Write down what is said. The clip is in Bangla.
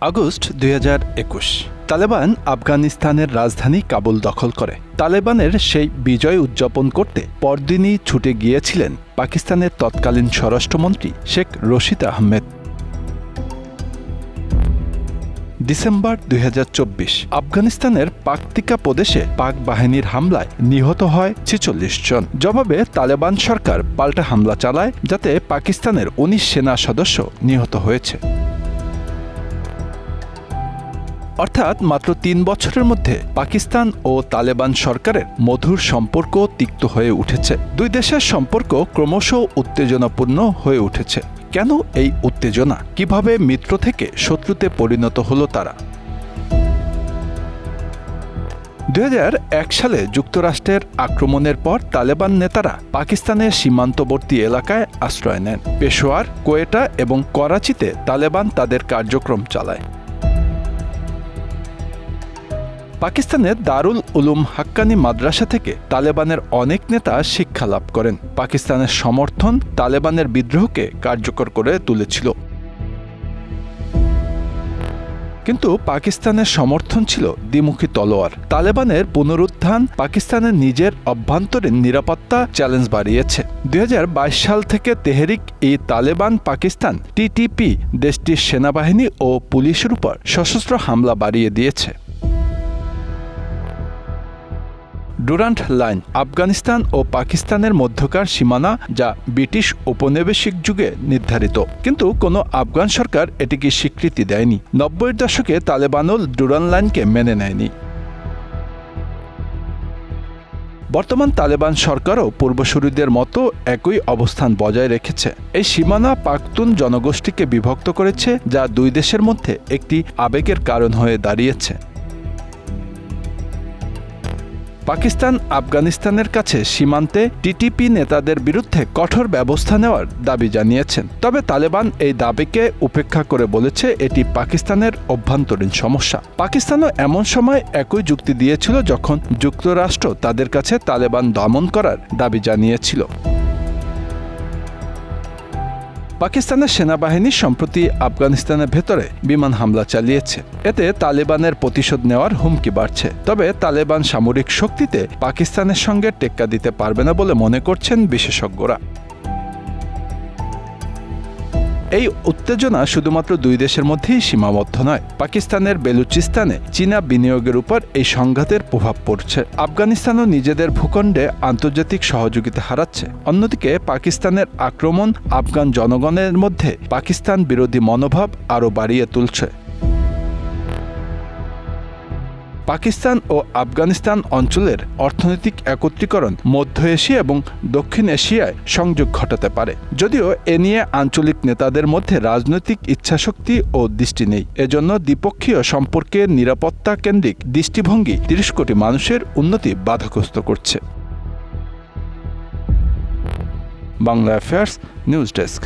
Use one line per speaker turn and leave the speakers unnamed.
আগস্ট ২০২১ তালেবান আফগানিস্তানের রাজধানী কাবুল দখল করে। তালেবানের সেই বিজয় উদযাপন করতে পরদিনই ছুটে গিয়েছিলেন পাকিস্তানের তৎকালীন স্বরাষ্ট্রমন্ত্রী শেখ রশিদ আহমেদ। ডিসেম্বর ২০২৪ আফগানিস্তানের পাকতিকা প্রদেশে পাক বাহিনীর হামলায় নিহত হয় ৪৬ জন। জবাবে তালেবান সরকার পাল্টা হামলা চালায়, যাতে পাকিস্তানের ১৯ সেনা সদস্য নিহত হয়েছে। অর্থাৎ মাত্র ৩ বছরের মধ্যে পাকিস্তান ও তালেবান সরকারের মধুর সম্পর্ক তিক্ত হয়ে উঠেছে। দুই দেশের সম্পর্ক ক্রমশ উত্তেজনাপূর্ণ হয়ে উঠেছে। কেন এই উত্তেজনা? কিভাবে মিত্র থেকে শত্রুতে পরিণত হলো তারা? ২০০১ সালে যুক্তরাষ্ট্রের আক্রমণের পর তালেবান নেতারা পাকিস্তানের সীমান্তবর্তী এলাকায় আশ্রয় নেন। পেশোয়ার, কোয়েটা এবং করাচিতে তালেবান তাদের কার্যক্রম চালায়। পাকিস্তানের দারুল উলুম হাক্কানি মাদ্রাসা থেকে তালেবানের অনেক নেতা শিক্ষা লাভ করেন। পাকিস্তানের সমর্থন তালেবানের বিদ্রোহকে কার্যকর করে তুলেছিল। কিন্তু পাকিস্তানের সমর্থন ছিল দ্বিমুখী তলোয়ার। তালেবানের পুনরুত্থান পাকিস্তানের নিজের অভ্যন্তরীণ নিরাপত্তা চ্যালেঞ্জ বাড়িয়েছে। ২০২২ সাল থেকে তেহরিক-ই-তালেবান পাকিস্তান (TTP) দেশটির সেনাবাহিনী ও পুলিশের উপর সশস্ত্র হামলা বাড়িয়ে দিয়েছে। ডুরান্ট লাইন আফগানিস্তান ও পাকিস্তানের মধ্যকার সীমানা, যা ব্রিটিশ ঔপনিবেশিক যুগে নির্ধারিত, কিন্তু কোনো আফগান সরকার এটিকে স্বীকৃতি দেয়নি। ৯০-এর দশকে তালেবানও ডুরান্ট লাইনকে মেনে নেয়নি। বর্তমান তালেবান সরকারও পূর্বসূরিদের মতো একই অবস্থান বজায় রেখেছে। এই সীমানা পাখতুন জনগোষ্ঠীকে বিভক্ত করেছে, যা দুই দেশের মধ্যে একটি আবেগের কারণ হয়ে দাঁড়িয়েছে। পাকিস্তান আফগানিস্তানের কাছে সীমান্তে টিটিপি নেতাদের বিরুদ্ধে কঠোর ব্যবস্থা নেওয়ার দাবি জানিয়েছেন। তবে তালেবান এই দাবিকে উপেক্ষা করে বলেছে এটি পাকিস্তানের অভ্যন্তরীণ সমস্যা। পাকিস্তানও এমন সময় একই যুক্তি দিয়েছিল যখন যুক্তরাষ্ট্র তাদের কাছে তালেবান দমন করার দাবি জানিয়েছিল। পাকিস্তানের সেনাবাহিনী সম্প্রতি আফগানিস্তানের ভেতরে বিমান হামলা চালিয়েছে। এতে তালেবানের প্রতিশোধ নেওয়ার হুমকি বাড়ছে। তবে তালেবান সামরিক শক্তিতে পাকিস্তানের সঙ্গে টেক্কা দিতে পারবে না বলে মনে করছেন বিশেষজ্ঞরা। এই উত্তেজনা শুধুমাত্র দুই দেশের মধ্যেই সীমাবদ্ধ নয়। পাকিস্তানের বেলুচিস্তানে চীনা বিনিয়োগের উপর এই সংঘাতের প্রভাব পড়ছে। আফগানিস্তানও নিজেদের ভূখণ্ডে আন্তর্জাতিক সহযোগিতা হারাচ্ছে। অন্যদিকে পাকিস্তানের আক্রমণ আফগান জনগণের মধ্যে পাকিস্তান বিরোধী মনোভাব আরও বাড়িয়ে তুলছে। পাকিস্তান ও আফগানিস্তান অঞ্চলের অর্থনৈতিক একত্রীকরণ মধ্য এশিয়া এবং দক্ষিণ এশিয়ায় সংযোগ ঘটাতে পারে। যদিও এ নিয়ে আঞ্চলিক নেতাদের মধ্যে রাজনৈতিক ইচ্ছাশক্তি ও দৃষ্টি নেই। এজন্য দ্বিপক্ষীয় সম্পর্কের নিরাপত্তা কেন্দ্রিক দৃষ্টিভঙ্গি ৩০ কোটি মানুষের উন্নতি বাধাগ্রস্ত করছে। Bangla affairs news desk.